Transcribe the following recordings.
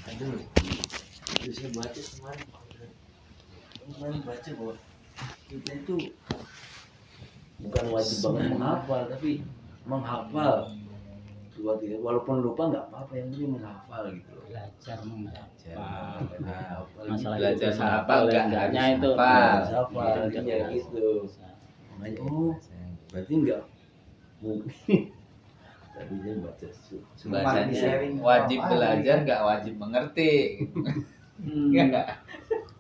Aduh, itu saya baca kemarin baca bahwa kita itu bukan wajib banget menghafal, tapi menghafal suatu walaupun lupa nggak apa-apa, yang penting menghafal gitu loh. Belajar menghafal. Masalah belajar itu menghafal nggak enggaknya harus itu hafal. hafal Itu iya jelas. gitu. Makanya berarti nggak mungkin tadi dia baca Bacanya wajib belajar nggak wajib mengerti gitu. Nggak.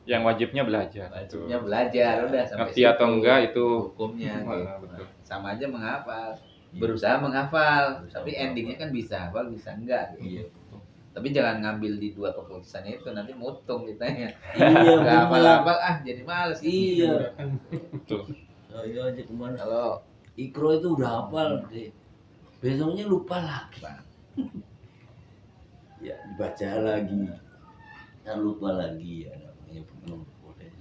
Yang wajibnya belajar. Wajibnya belajar udah sampai Ngerti atau enggak itu hukumnya gitu. betul. Sama aja menghafal, berusaha menghafal, tapi endingnya kan bisa hafal bisa enggak gitu. Iya. Tapi jangan ngambil di dua keputusan itu, nanti mutung ditanya. Iya, Nggak hafal-hafal jadi males. Iya. Betul. Saya aja kemarin Kalau Ikro itu udah hafal deh. Besoknya lupa lagi. Ya dibaca lagi. Dan lupa lagi ya namanya belum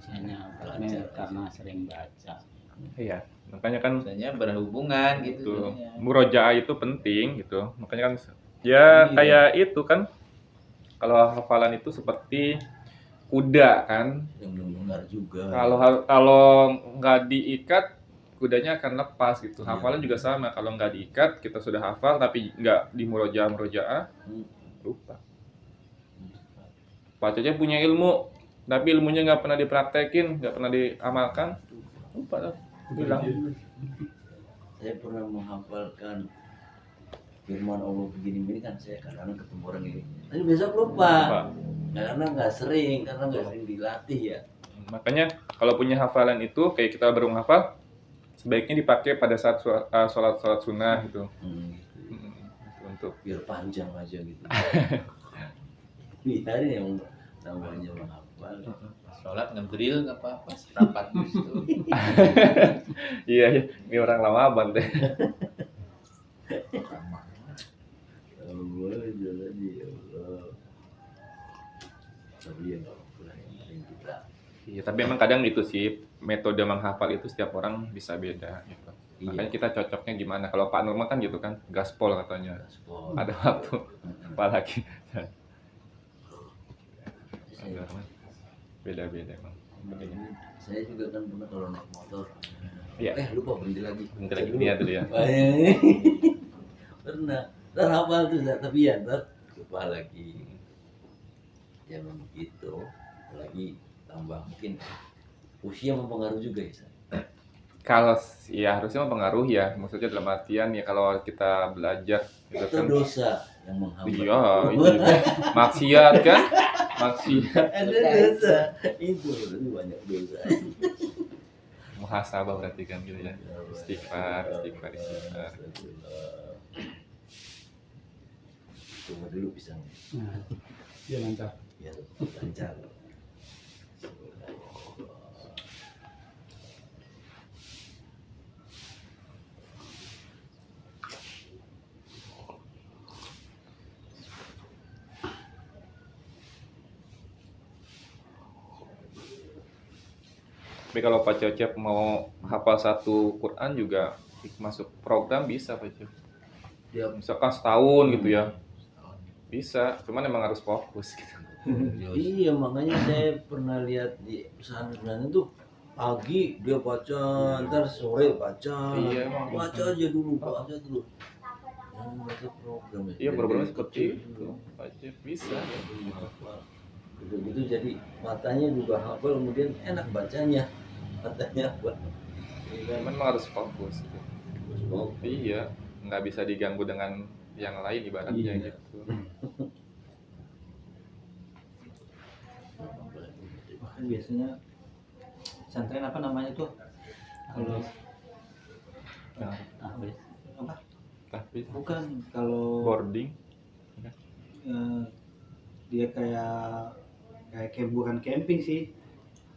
Biasanya hafalnya karena sering baca. Iya, makanya kan misalnya berhubungan gitu. itu jadinya. murojaah itu penting gitu. Makanya kan ya Iya. kayak itu kan kalau hafalan itu seperti kuda kan. yang benar juga. Kalau nggak diikat kudanya akan lepas gitu. Iya. Hafalan juga sama. Kalau nggak diikat kita sudah hafal tapi nggak di murojaah lupa. Pak Cecep punya ilmu tapi ilmunya nggak pernah dipraktekin, nggak pernah diamalkan, lupa lah. Bilang. Saya pernah menghafalkan firman Allah begini kan, saya kadang ketemu orang ini. Tapi besok lupa. Karena nggak sering dilatih ya. Makanya kalau punya hafalan itu kayak kita baru menghafal, sebaiknya dipakai pada saat sholat sunnah gitu. Untuk Biar panjang aja gitu. Biar yang namanya menghafal. Sholat ngedrill nggak apa-apa, rapat gitu. iya, ini orang lama banget deh. Allah jalan ya Allah. Tapi ya nggak apa-apa yang penting kita. Iya, tapi emang kadang gitu sih, metode menghafal itu setiap orang bisa beda gitu. Iya. Makanya kita cocoknya gimana? Kalau Pak Nurma kan gitu kan, gaspol katanya. Gaspol. Ada waktu, apalagi. Beda-beda emang. Saya juga kan pernah kalau naik motor. Iya. Lupa berhenti lagi. Bentar lagi ini ya dulu ya. Pernah. Ntar hafal tuh, tapi ya ntar lupa lagi. Ya memang gitu. Apalagi tambah mungkin usia mempengaruhi juga ya. Kalau ya harusnya mempengaruhi ya, maksudnya dalam artian ya kalau kita belajar gitu Itu kan. dosa yang menghambat. Iya, maksiat kan? Maksiat. Ada dosa. Itu berarti banyak dosa. Muhasabah berarti kan gitu ya. Istighfar. Tunggu dulu pisangnya. Ya lancar. Biar lancar. Tapi kalau Pak Cecep mau hafal satu Quran juga masuk program bisa Pak Cecep. Ya. Misalkan setahun gitu ya. Bisa, cuman emang harus fokus gitu. Iya, makanya saya pernah lihat di pesantren itu pagi dia baca, ntar sore baca. Iya. Baca aja dulu, baca terus. Baca program. Iya, programnya seperti itu. Pak Cecep bisa. Begitu jadi matanya juga hafal, kemudian enak bacanya. Matanya apa? Memang harus fokus gitu. Iya, nggak bisa diganggu dengan yang lain ibaratnya gitu. Bahkan biasanya pesantren apa namanya tuh? Kalau apa? Tapi Bukan kalau boarding dia kayak bukan camping sih.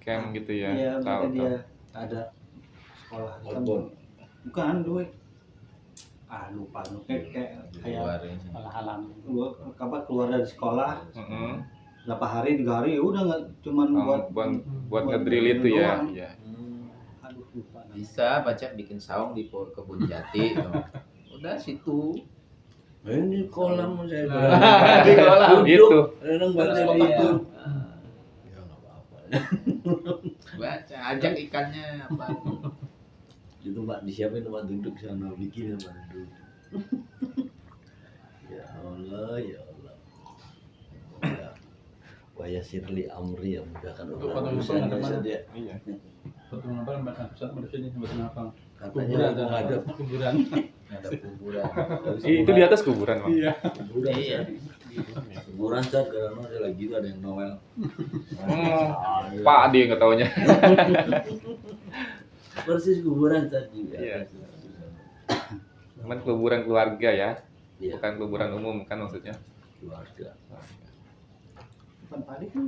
camp gitu ya. Iya, Tahu, mereka dia ada sekolah kan. Bukan dulu. Lupa kayak Hal-hal keluar dari sekolah berapa hari 3 hari ya udah nggak cuman buat ngedrill itu ya. doang. Iya. Aduh lupa. Bisa baca bikin saung di kebun jati. Udah situ Ini kolam saya Di kolam. Itu. kadang baca Terus di itu. Ah, Ya nggak apa-apa. baca, ajak ikannya apa? Itu Mbak disiapin tempat duduk sana, bikin tempat duduk. Ya Allah, ya Allah. Ya. Wa yasirli amri, ya mudahkan Untuk urusan foto Yusuf ada saya mana? dia. Iya. Betul apa mbak? Bisa pada sini betul apa? Katanya mau ada kuburan. Ada kuburan. Itu di atas kuburan, Bang. Iya. kuburan. Iya. Kuburan Cat, karena saya lagi itu ada yang Noel. Pak dia nggak taunya. Persis kuburan Cat juga. Iya. Cuman kuburan keluarga ya, Iya, bukan kuburan umum kan maksudnya. keluarga. Bukan padi kan?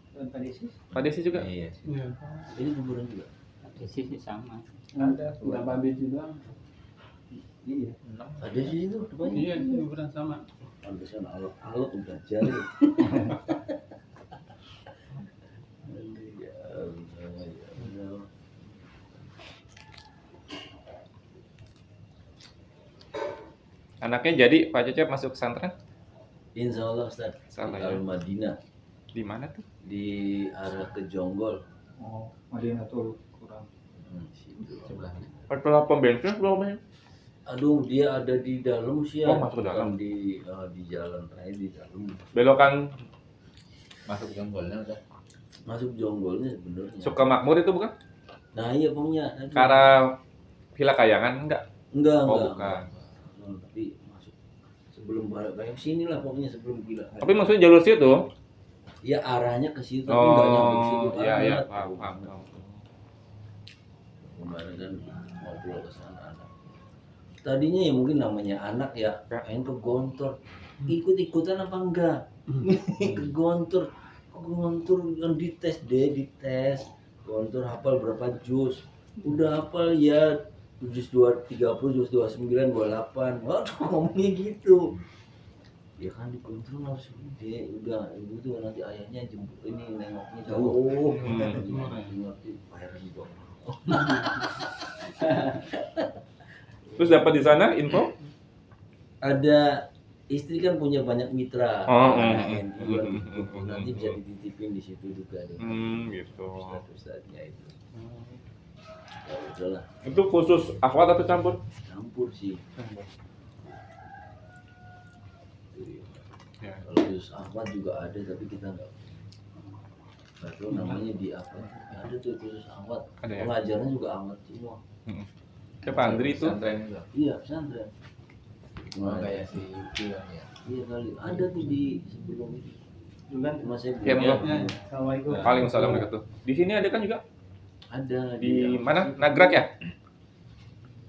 Bukan padi sih. Pak Desi juga. Iya sih. Iya. Ini kuburan juga. Di sini sama. Ada berapa biji doang? Iya. Ada sih itu depannya. Iya, itu kuburan sama. Pantesan alot-alot udah jari. Ya Allah, ya Allah. Anaknya jadi Pak Cecep masuk pesantren Insya Allah Ustaz, Salah di ya. Al-Madinah, di mana tuh? di arah ke Jonggol. Oh, Madinah tuh kurang. Situ. Sebelah. Setelah pom bensin belum ya? Aduh, dia ada di dalam sih ya. Oh, masuk ke dalam. Bukan di jalan raya, di dalam. Belokan Masuk jonggolnya udah. Masuk Jonggolnya sebenarnya. Sukamakmur itu bukan? Nah iya pokoknya. Aduh. Ke arah Villa Kayangan enggak? Enggak, Oh, enggak. bukan. Enggak, tapi masuk sebelum kayak sini lah pokoknya sebelum gila. Tapi maksudnya jalur situ. Ya arahnya ke situ tapi enggak nyampe ke situ Oh, iya iya, banget. paham, paham. Kemarin kan ngobrol ke sana anak. Tadinya ya mungkin namanya anak ya, Ya. pengen ke Gontor. Ikut-ikutan apa enggak? Ke Gontor. Ke Gontor kan dites deh, dites. Gontor hafal berapa juz? Udah hafal ya juz 230, juz 29, 28. Waduh, ngomongnya gitu. Ya kan di Gontor harus gede, udah itu tuh nanti ayahnya jemput ini nengoknya jauh. Ngerti bayaran dong. Terus dapat di sana info? Ada istri kan punya banyak mitra. Oh, anak mm, NU kan mm, gitu. mm, Nanti mm, bisa mm. dititipin di situ juga deh. Gitu. Ustadz-ustadznya itu. Ya udahlah, Itu khusus akhwat atau campur? campur sih. Ya. Kalau khusus Ahmad juga ada tapi kita nggak tahu namanya di apa. Ada tuh khusus Ahmad. Ada ya? Pengajarnya juga Ahmad semua. Siapa Andri itu? Pesantren itu. Iya, pesantren. Oh, kayak si Yuki kan ya. Iya kali. Ada tuh di sebelum itu. Juga Cuma saya Ya, belum- belum. Assalamualaikum. Waalaikumsalam warahmatullahi wabarakatuh. Di sini ada kan juga? Ada Di mana? Nagrak ya?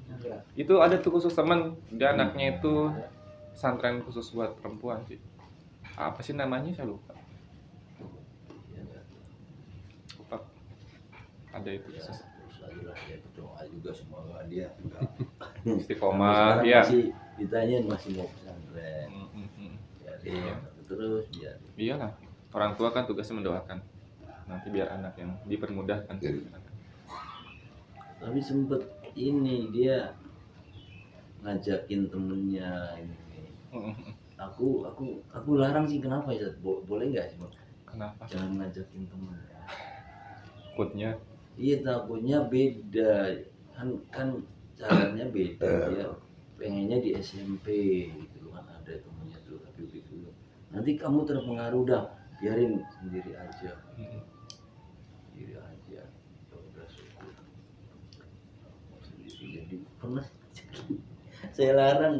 Nagrak. Itu ada tuh khusus teman. Dia anaknya itu pesantren khusus buat perempuan sih. Apa sih namanya? Saya lupa. Ya, enggak. Lupa. Ada itu Ya, khusus. terus aja lah ya berdoa juga semoga dia enggak. Istiqomah, Sampai ya. sekarang masih ditanyain masih mau pesantren. Jadi Iya. terus biar Iyalah. Orang tua kan tugasnya mendoakan. Nanti biar anak yang dipermudahkan. tapi sempet ini dia ngajakin temennya ini. Aku larang sih kenapa ya? Boleh nggak sih Bang? Kenapa? Jangan ngajakin temen. Takutnya. Iya takutnya beda kan caranya beda dia pengennya di SMP gitu kan ada temennya tuh tapi gitu nanti kamu terpengaruh dah biarin sendiri aja sendiri aja ya udah syukur mau sendiri jadi pernah saya larang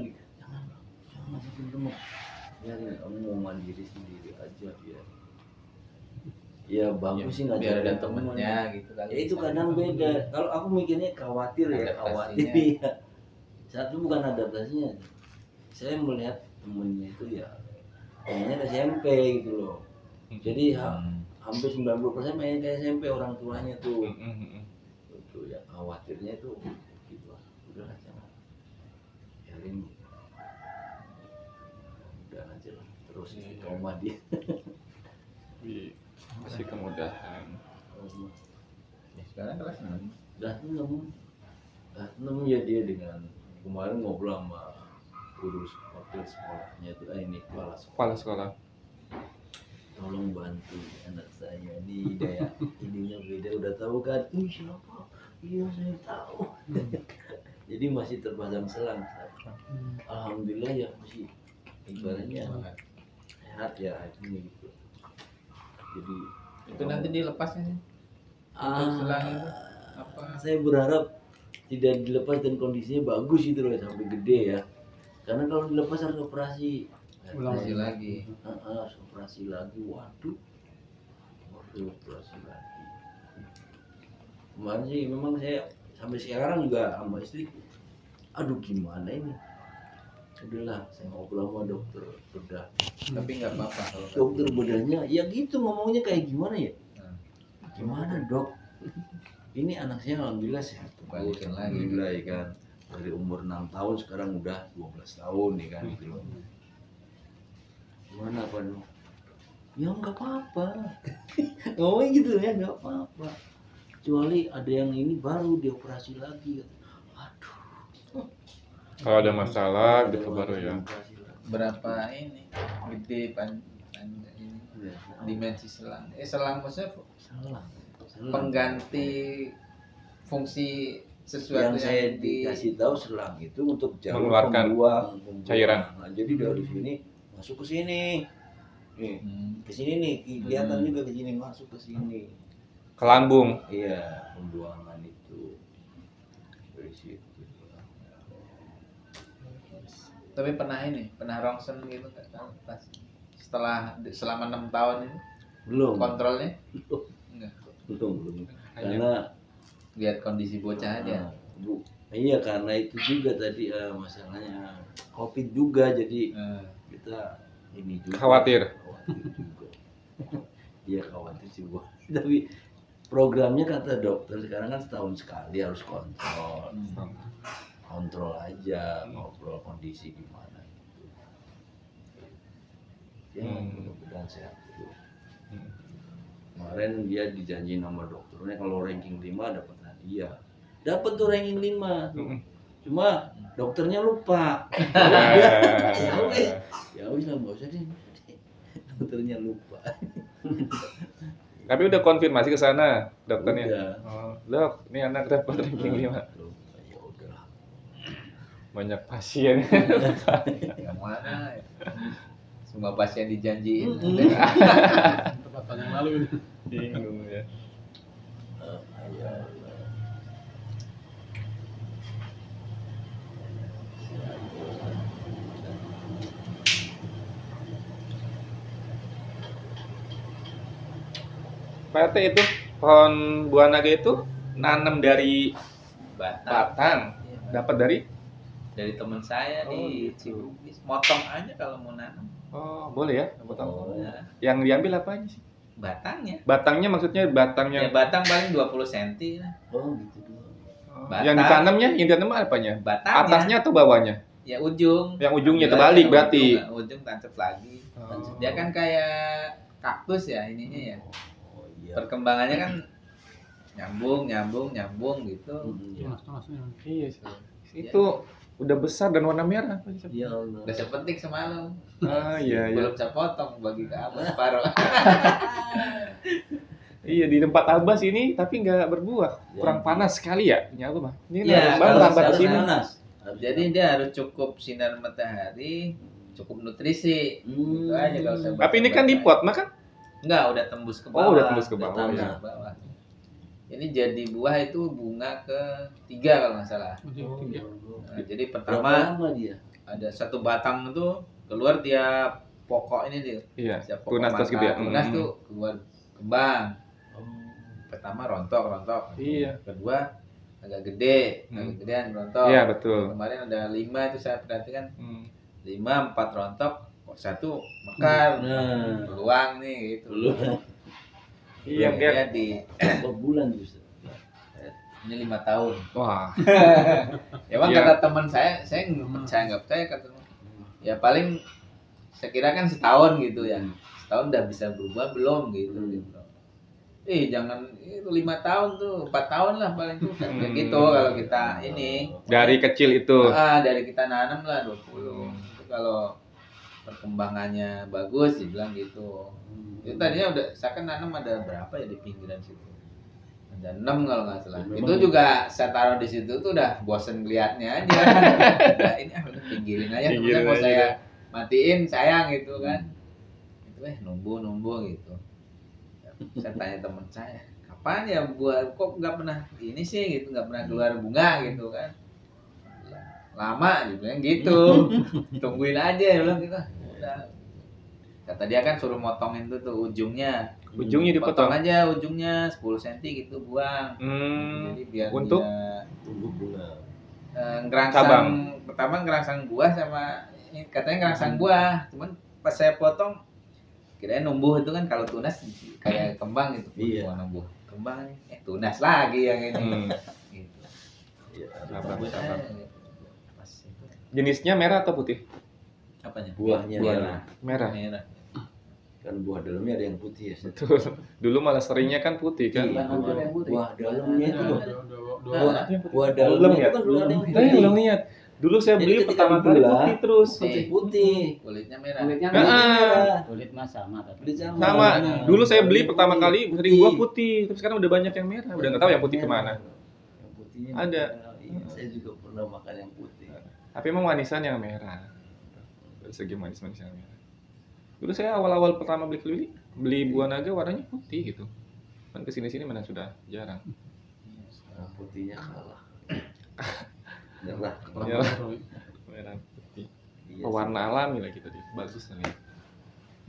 jangan ngajakin temen biarin kamu mau mandiri sendiri aja biar ya bagus sih biar ngajakin ada temen. temennya gitu kan. Ya itu kadang beda. Kalau aku mikirnya khawatir ya, khawatir Adaptasinya. ya. Satu bukan adaptasinya. Saya melihat temennya itu ya pengennya ke SMP gitu loh. Jadi hampir 90% pengen ke SMP orang tuanya tuh. Itu ya khawatirnya itu gitu lah. Udahlah jangan. Biarin. Udah aja lah. Terus istiqomah dia. Kasih kemudahan. Ya, sekarang kelas 6. Udah 6 ya dia dengan kemarin ngobrol sama urus wakil sekolahnya itu ini kepala sekolah. Kepala sekolah. Tolong bantu anak saya ini daya ininya beda, udah tahu kan? Siapa? Iya saya tahu. Jadi masih terpasang selang. Alhamdulillah ya masih ibaratnya sehat ya ini gitu. Jadi Itu nanti dilepasnya sih. Selang itu apa? Saya berharap tidak dilepas dan kondisinya bagus itu loh sampai gede ya. Karena kalau dilepas harus operasi. Masih lagi. Harus operasi lagi. Waduh operasi lagi. Kemarin sih memang saya sampai sekarang juga sama istri, aduh gimana ini. Udahlah saya ngobrol sama dokter bedah. Tapi nggak apa-apa kalau Dokter bedahnya ya gitu ngomongnya kayak gimana ya? Gimana dok? Ini anak saya alhamdulillah sehat. Balikin lagi. Alhamdulillah ya kan. Dari umur 6 tahun sekarang udah 12 tahun nih kan gitu loh. Gimana Pak dok? Ya nggak apa-apa. Ngomongnya gitu ya nggak apa-apa. Kecuali ada yang ini baru dioperasi lagi. Aduh. Kalau ada masalah gitu Ada baru ya. dioperasi lagi. berapa ini gede ini Udah. dimensi selang. Selang maksudnya Salah. pengganti fungsi sesuatu Yang saya di dikasih tahu selang itu untuk jalur Mengeluarkan pembuang. cairan. Nah, jadi dari sini masuk ke sini. Nih, ke sini nih kelihatan juga ke sini masuk ke sini. Ke lambung. Iya, pembuangan itu dari situ. Tapi pernah rongsen gitu nggak tahu pas setelah selama 6 tahun ini Belum. kontrolnya enggak Belum. Karena lihat kondisi bocah aja. Bu, iya karena itu juga tadi masalahnya COVID juga jadi kita ini juga Khawatir juga. Iya khawatir sih Bu. Tapi programnya kata dokter sekarang kan setahun sekali harus kontrol aja, ngobrol kondisi gimana gitu. Ya mudah-mudahan sehat dulu. Kemarin dia dijanji sama dokternya kalau ranking 5 dapat hadiah. Dapat tuh ranking 5. Cuma dokternya lupa. Ya wis lah enggak usah deh. Dokternya lupa. Tapi udah konfirmasi ke sana dokternya. Udah. Oh, dok, ini anak dapat ranking 5. Ya udah. Banyak pasien. Yang mana ya? Semua pasien dijanjiin. Tempatan yang lalu ini. Bingung ya. Ya. Pak RT itu pohon buah naga itu nanam dari batang, Iya, dapat dari teman saya Oh, di gitu. Cibubis. Motong aja kalau mau nanam. oh boleh ya potong. Ya, Yang diambil apanya sih? batangnya. Batangnya maksudnya batangnya. Ya batang paling 20 cm lah. Oh gitu doang. Oh, batang. yang ditanamnya, yang ditanam apanya? Batangnya. Atasnya atau bawahnya? Ya ujung. Yang ujungnya Ambil terbalik aja berarti. Ujung tancap lagi. Oh. Dia kan kayak kaktus ya ininya ya. Oh iya. Perkembangannya kan nyambung gitu. Iya. Tengah-tengahnya. Iya sih. Itu udah besar dan warna merah. Ya Allah. Udah saya petik semalam. Ah iya iya. Belum saya potong bagi ke abang separuh. Iya di tempat Abbas ini tapi nggak berbuah. Kurang Ya. panas sekali ya punya apa, Bang? Ini Iya, harus kalau merambat ke harus sini. panas. Jadi dia harus cukup sinar matahari, cukup nutrisi. Gitu aja kalau saya Tapi ini kan di pot, makan? Enggak, udah tembus ke bawah. Oh, udah tembus ke Udah bawah tanah. ya. Ke bawah. Ini jadi buah itu bunga ke-3 kalau nggak salah. Masih Oh, tinggi. ya Allah. Nah, jadi Berapa pertama lama dia? ada satu batang itu keluar tiap pokok ini dia. Iya. Tiap pokok Tunas terus gitu ya. tunas tuh keluar kembang. Oh. Pertama rontok. Iya. Kedua agak gede, agak gedean rontok. Iya betul. Kemarin ada 5 itu saya perhatikan. Hmm. 5, 4 rontok, kok 1 mekar. Nah. Peluang nih gitu. Dulu Iya Dia kayak. di berapa bulan justru? ini 5 tahun. Wah. Emang Iya. kata teman saya nggak percaya kata teman. Ya paling saya kira kan setahun gitu ya. Setahun udah bisa berubah belum gitu. Jangan itu 5 tahun tuh, 4 tahun lah paling tuh kan kayak gitu kalau kita ini. Dari kecil itu. Dari kita nanam lah 20. Itu kalau perkembangannya bagus dibilang gitu. Itu tadinya udah saya kan nanam ada berapa ya di pinggiran situ. Ada 6 kalau nggak salah. Ya, Itu juga saya taruh di situ tuh udah bosen liatnya aja. Udah ini udah pinggirin aja. Kemudian mau Pinggirin aja. saya matiin sayang gitu kan. Itu nunggu gitu. Saya tanya teman saya, kapan ya buat kok nggak pernah ini sih gitu, nggak pernah keluar bunga gitu kan. Lama dibilang gitu. Tungguin aja ya bilang gitu. Udah. Kata dia kan suruh motongin tuh ujungnya. Ujungnya Potong dipotong. aja ujungnya 10 cm gitu buang. Jadi biar Untuk? dia Tunggu bunga. ngerangsang Cabang. pertama ngerangsang buah sama katanya ngerangsang buah. Cuman pas saya potong kirain numbuh itu kan kalau tunas kayak kembang gitu. Iya. Buah numbuh. Kembang tunas lagi yang ini. Gitu. Iya, Sabar, Bagus sabar. aja gitu. Pas itu. Jenisnya merah atau putih? Apanya? Buahnya Merah. Merah. Merah. kan buah dalamnya ada yang putih ya. Set. Betul. Dulu malah seringnya kan putih kan. Iya, Ada buah, yang putih. buah dalamnya itu loh. Dua Buah Belum dalamnya ya? itu kan dulu ada yang Saya putih. belum lihat. Dulu saya Jadi beli ketika pertama kali dibelah, putih terus. Putih. Kulitnya merah. Kulitnya Nah, merah. kulit mah sama tapi. Kulit sama. Sama. Dulu saya beli pertama Putih. kali sering buah putih, tapi sekarang udah banyak yang merah. Udah nggak tahu yang putih kemana. Yang putihnya Ada. merah. Iya, saya juga pernah makan yang putih. Tapi emang manisan yang merah. Dari segi manis-manis yang merah. Dulu saya awal-awal pertama beli buah naga warnanya putih gitu. Kan kesini-sini mana sudah jarang. Nah, putihnya kalah. Merah. Ya, merah putih. Iya, Pewarna alami lagi tadi, bagus nih.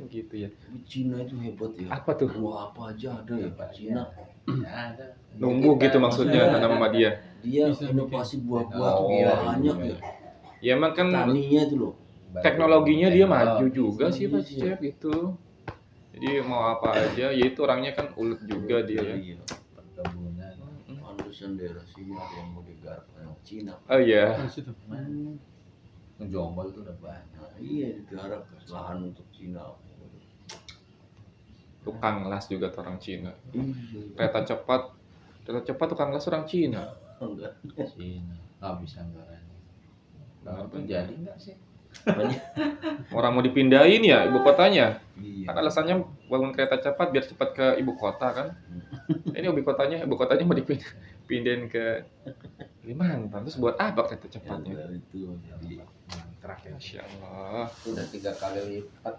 Gitu ya. Tapi Cina itu hebat ya. Apa tuh? Buah apa aja ada ya Pak Cina. Ya, ada. Numbuh gitu maksudnya tanam sama dia. Dia Bisa inovasi buah-buah Oh, banyak iya. ya. Ya emang kan Taninya itu loh. teknologinya dia maju Teknologi. juga sih Pak Iya. Cecep gitu. Jadi mau apa aja, ya itu orangnya kan ulet juga dia ya. Iya. Perkebunan. Pantesan daerah sini ada yang mau digarap yang Cina. Oh iya. Ngejombol tuh udah banyak. Nah, iya digarap lahan untuk Cina. Tukang las juga tuh orang Cina. Iya. Kereta cepat tukang las orang Cina. Enggak. Cina. Bisa anggarannya. Kalau Kenapa? tuh jadi enggak sih? Banyak. Orang mau dipindahin ya ibu kotanya. Iya. Kan alasannya bangun kereta cepat biar cepat ke ibu kota kan. Ini ibu kotanya mau dipindahin ke Kalimantan. Terus buat apa kereta cepatnya? Yang itu jadi Mantrak ya. Masya Allah. Udah 3 kali lipat.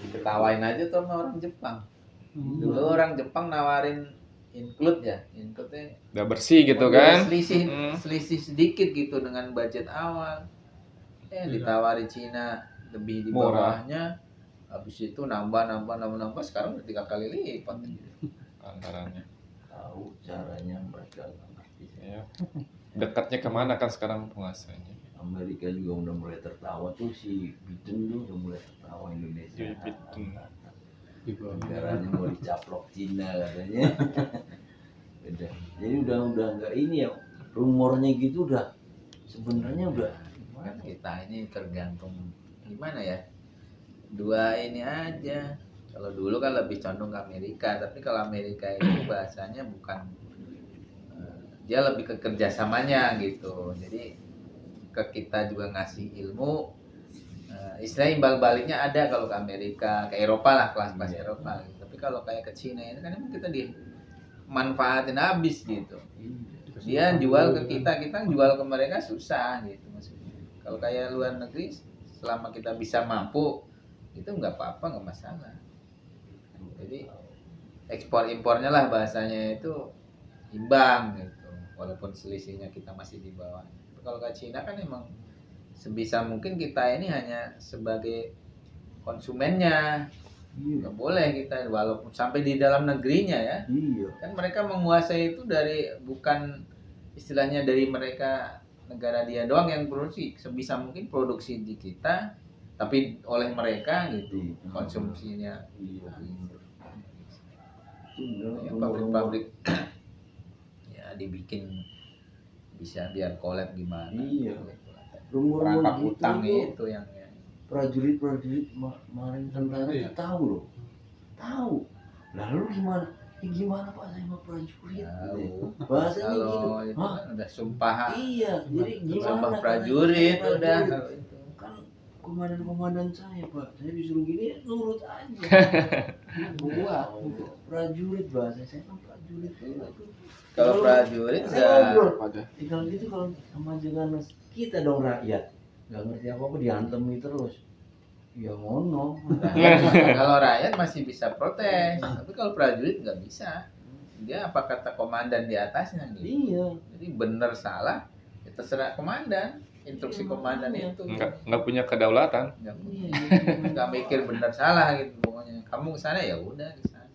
Diketawain aja tuh sama orang Jepang. Dulu orang Jepang nawarin include ya. Include-nya Udah bersih gitu model kan. selisih sedikit gitu dengan budget awal. Ditawari Cina lebih di Murah. bawahnya. Habis itu nambah sekarang udah 3 kali lipat. Antaranya. tahu caranya mereka nggak ngerti. Ya. Dekatnya kemana kan sekarang penguasanya? Amerika juga udah mulai tertawa tuh si Biden tuh udah mulai tertawa Indonesia. Si Biden. Negaranya mau dicaplok Cina katanya. Udah. Jadi udah nggak ini ya rumornya gitu udah sebenarnya udah Kan kita ini tergantung gimana ya, 2 ini aja. Kalau dulu kan lebih condong ke Amerika, tapi kalau Amerika itu bahasanya bukan dia lebih ke kerjasamanya gitu. Jadi ke kita juga ngasih ilmu, istilah imbal baliknya ada kalau ke Amerika, ke Eropa lah, kelas-kelas Iya. Eropa gitu. Tapi kalau kayak ke Cina ini kan emang kita dimanfaatin habis gitu. Dia jual ke kita jual ke mereka susah gitu maksudnya. Kalau kayak luar negeri, selama kita bisa mampu, itu nggak apa-apa, nggak masalah. Jadi ekspor impornya lah bahasanya itu imbang gitu, walaupun selisihnya kita masih di bawah. Kalau ke Cina kan emang sebisa mungkin kita ini hanya sebagai konsumennya, nggak boleh kita walaupun sampai di dalam negerinya ya. Iya. Kan mereka menguasai itu dari bukan istilahnya dari mereka negara dia doang yang produksi, sebisa mungkin produksi di kita tapi oleh mereka gitu konsumsinya. Iya. Ya, pabrik-pabrik ya dibikin bisa biar collab gimana. Iya. Gitu. Rumor-rumor Perangkap gitu utang tuh. itu yang Prajurit-prajurit kemarin tentara Iya. itu tahu loh. Tahu. Lalu gimana? gimana Pak saya mau prajurit? Tahu. Bahasanya gitu. Kalau itu Hah? kan udah sumpah Iya, jadi gimana? sumpah Karena prajurit saya udah prajurit. kalau itu. Kan komandan saya Pak, saya disuruh gini nurut aja. Gua prajurit bahasa saya kan prajurit. Kalau prajurit saya udah ngobrol. Pada Kalau gitu kalau sama dengan kita dong rakyat, nggak ngerti apa-apa diantemi terus. Ya ngono. kalau rakyat masih bisa protes, tapi kalau prajurit nggak bisa. Dia apa kata komandan di atasnya gitu. Iya. Jadi benar salah, ya terserah komandan, instruksi Iya, komandan makanya. itu. nggak punya kedaulatan. Iya. Nggak mikir benar salah gitu pokoknya. Kamu ke sana ya udah ke sana.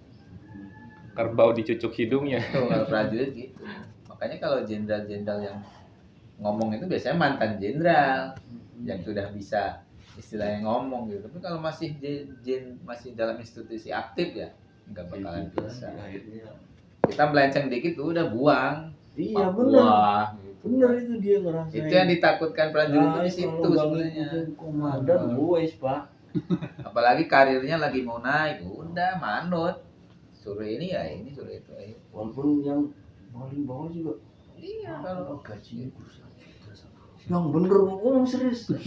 Kerbau dicucuk hidungnya. Tuh kalau prajurit gitu. Makanya kalau jenderal-jenderal yang ngomong itu biasanya mantan jenderal yang sudah bisa istilahnya ngomong gitu. Tapi kalau masih masih dalam institusi aktif ya nggak bakalan bisa. Akhirnya. Kita melenceng dikit tuh udah buang. Iya Papua, benar. gitu. Benar itu dia ngerasain. Itu yang ditakutkan prajurit itu Nah, di situ kalau nggak sebenarnya. ngikutin komandan wes Pak. Apalagi karirnya lagi mau naik, udah manut. Suruh ini ya ini, suruh itu ya. Walaupun yang paling bawah juga. Iya Kalau kalau gajinya itu 1 juta. Yang bener ngomong serius. 1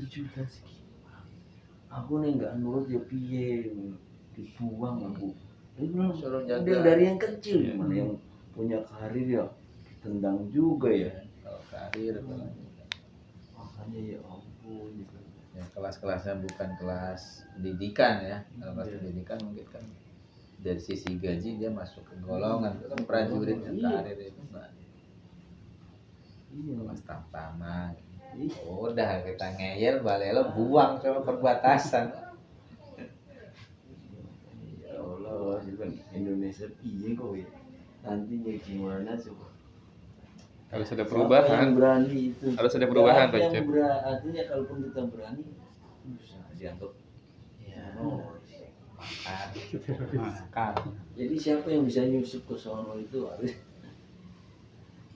juta sekian. Aku nih nggak nurut ya piye, dibuang aku. Dia bilang, Suruh udah jaga. dari yang kecil, mana yang punya karir ya, tendang juga ya. kalau karir kalau Makanya ya ampun gitu. ya kelas-kelasnya bukan kelas pendidikan ya. Kalau kelas pendidikan mungkin kan dari sisi gaji dia masuk ke golongan. Itu kan prajurit yang Iya. karir itu Mbak. Iya. Kelas tamtama. Iya. Udah kita ngeyel balelo buang coba perbatasan. Ya Allah, itu kan Indonesia piye kok ya. Nantinya gimana coba? Harus ada Siapa perubahan. yang berani itu? Harus ada perubahan, Pak Yang Cep. artinya kalaupun kita berani, bisa dianggap. Ya. Jadi siapa yang bisa nyusup ke sono itu harus.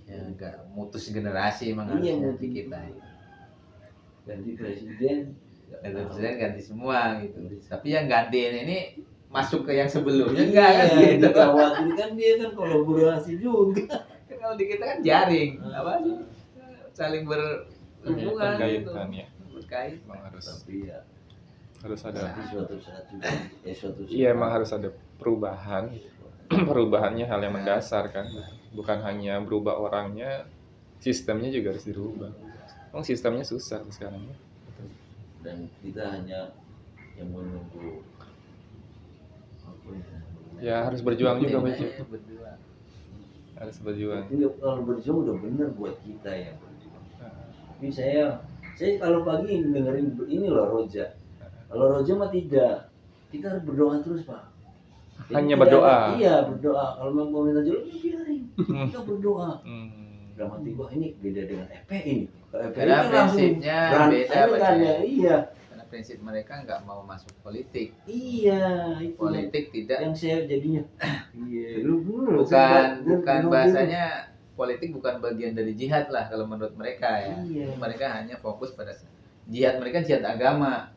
Ya enggak mutus generasi emang Iya, harusnya mutus. di kita. Ganti presiden. Ganti presiden ganti semua gitu. Tapi yang gantiin ini masuk ke yang sebelumnya enggak kan Iya, gitu. dikhawatirkan dia kan kolaborasi juga. Kan kalau di kita kan jaring, apa sih? Saling berhubungan gitu. Berkaitan ya. Berkait. Emang harus Tapi ya ada. nanti suatu saat juga. Suatu saat. Iya, emang harus ada perubahan. Perubahannya hal yang mendasar kan. Bukan hanya berubah orangnya, sistemnya juga harus dirubah. Emang sistemnya susah sekarang ya. Dan kita hanya yang menunggu apa Ya harus berjuang juga, Pak Cep. Iya, berjuang. Harus berjuang. Enggak, kalau berjuang udah bener buat kita yang berjuang. Tapi saya kalau pagi dengerin ini loh Roja. Kalau Roja mah tidak. Kita harus berdoa terus Pak. Jadi Hanya tidak berdoa. Iya berdoa. Kalau mau minta jodoh biarin. Kita berdoa. Dalam hati gua ini beda dengan FPI ini. Kalau FPI Karena kan langsung prinsipnya berantem beda, kan Pak. ya. Iya. Karena prinsip mereka nggak mau masuk politik. Iya itu. Politik tidak Yang saya jadinya. Iya. Lu dulu. bukan bahasanya politik bukan bagian dari jihad lah kalau menurut mereka ya. Iya. Mereka hanya fokus pada jihad, mereka jihad agama.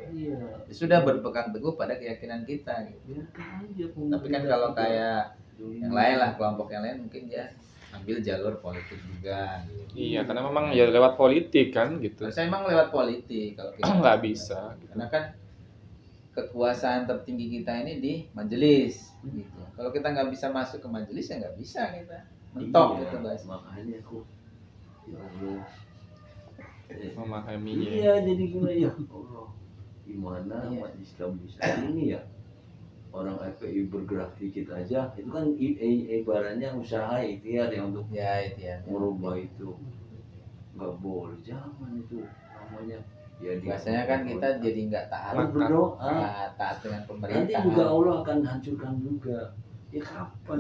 Iya. Ya sudah berpegang teguh pada keyakinan kita gitu. Biarkan aja. Tapi kan kalau kayak yang lain lah, kelompok yang lain mungkin dia ambil jalur politik juga gitu. Iya, karena memang ya lewat politik kan gitu. Saya emang lewat politik kalau kita Nggak bisa. Gitu. karena kan kekuasaan tertinggi kita ini di majelis gitu. Kalau kita nggak bisa masuk ke majelis ya nggak bisa kita mentok Iya, gitu guys. makanya aku ya Allah. Memahaminya. Iya jadi gimana ya Allah gimana Iya. umat Islam bisa ini ya orang FPI bergerak dikit aja itu kan ibaratnya usaha ikhtiar ya untuk Ya itu ya. merubah itu nggak boleh jangan itu namanya ya Biasanya kan kita jadi nggak taat, harus berdoa nggak taat dengan nanti pemerintah. juga Allah akan hancurkan juga ya kapan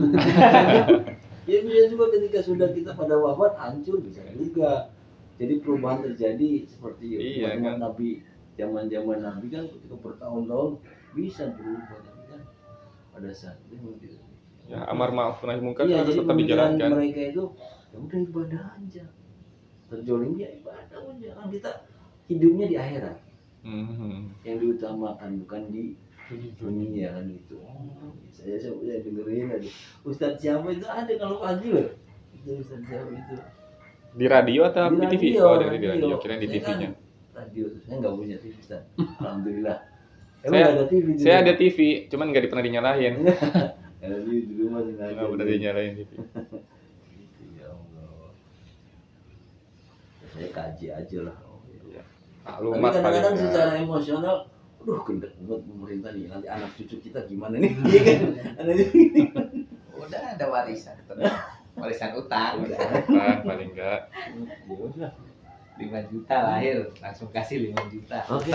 ya bisa juga ketika sudah kita pada wafat hancur bisa juga jadi perubahan terjadi seperti Iya, zaman kan? Nabi zaman Nabi kan ketika bertahun-tahun bisa berubah tapi kan pada saatnya mungkin Ya, amar ma'ruf nahi munkar iya harus jadi tetap pemikiran dijalankan. mereka itu ya udah ibadah aja terjolim ya ibadah aja kan kita hidupnya di akhirat Yang diutamakan bukan di dunia kan gitu. Saya dengerin aja. Ustadz siapa itu ada kalau pagi loh. Itu Ustadz siapa itu? Di radio atau di TV? radio, Oh, di radio. Kirain di Saya kan TV-nya. radio, saya nggak punya TV Ustadz. Alhamdulillah. Emang Saya- nggak ada TV? Saya ada TV, cuman nggak pernah dinyalain. Ada di rumah sih nggak ada. Nggak pernah dinyalain TV. Gitu, ya Allah. Saya kaji aja lah. Tapi Maklumat paling kadang-kadang nggak. secara emosional, aduh gendek buat pemerintah nih, nanti anak cucu kita gimana nih? Iya kan? Anak cucu. Udah ada warisan, tenang. Warisan utang. Kan, paling nggak. Ya udah. 5 juta lahir, langsung kasih 5 juta. Oke.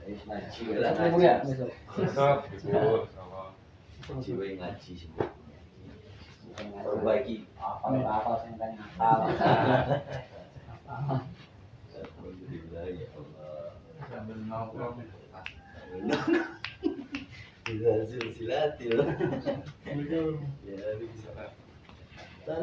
Ngaji lah, ngaji. Besok, libur, insyaallah. Ngaji we ngaji semua. Perbaiki. Apa sih yang tanya akal? Alhamdulillah ya Allah. Sambil nongkrong. Bisa silsilatil. Ya, bisa. Tanda